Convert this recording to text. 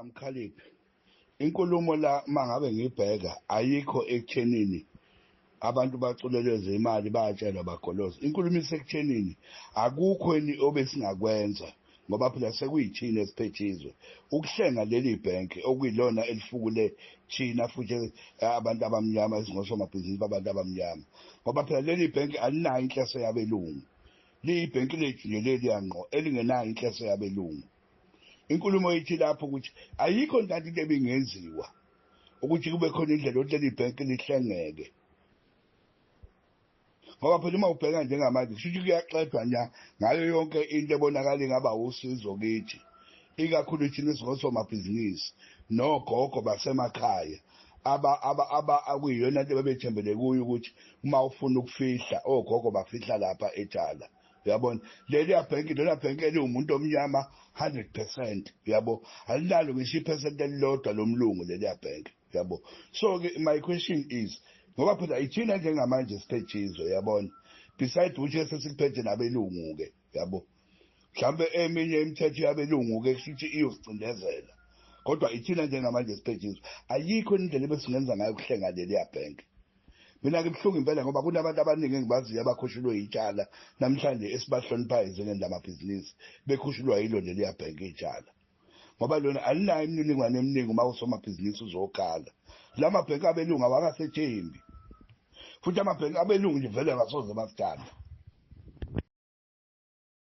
Mkhaliphi, inkulumo la mangabe ngibheka ayikho ekuthenini abantu baculeleze imali bayatshelwa bagoloza. Inkulumo isekuthenini akukho obesingakwenza ngoba phela sekuyithina esiphethe izwe ukuhlenga leli bhenki okuyilona elifukule thina futhi abantu abamnyama esingosomabhizinisi babantu abamnyama, ngoba phela leli bhenki alinayo inhloso yabelungu. Liyibhenki lethu nje leliya ngqo elingenayo inhloso yabelungu. Inkulumo ithi lapho ukuthi ayikho ntanto into ebingenziwa ukuthi kube khona indlela yokuthi leli bhenki lihlengeke, ngoba phela uma ubheka njengamanje kushuthi kuyaxedwa ngayo yonke into ebonakala ingaba usizo kithi, ikakhulu thina esingosomabhizinisi nogogo basemakhaya akuyiyona nto bebethembele kuyo ukuthi uma ufuna ukufihla ogogo bafihla lapha eThala. Uyabona, leliya bhenki eliwumuntu omnyama 100%, uyabo, alinalo ngisho iphesenti elilodwa lomlungu leliya bhenki, uyabo. So-ke my question is, ngoba phela ithina njengamanje siphethe izwe, uyabona, beside ukuthi sesikuphethe nabelungu-ke, yabo, mhlawumbe eminye imithetho yabelungu-ke kushuthi iyosicindezela, kodwa ithina njengamanje siphethe izwe. Ayikho indlela ebesingenza ngayo ukuhlenga leliya bhenki. Mina-ke buhlungu impela ngoba kunabantu abaningi engibaziyo abakhushulwe itshala namhlanje esibahloniphayo ezweni lamabhizinisi bekhushulwa yilo leliya bhenki itshala, ngoba lona alinayo imininingwane eminingi uma usomabhizinisi uzokhala. La mabhenki abelungu awakasethembi, futhi amabhenki abelungu nje vele abasoze basithanda.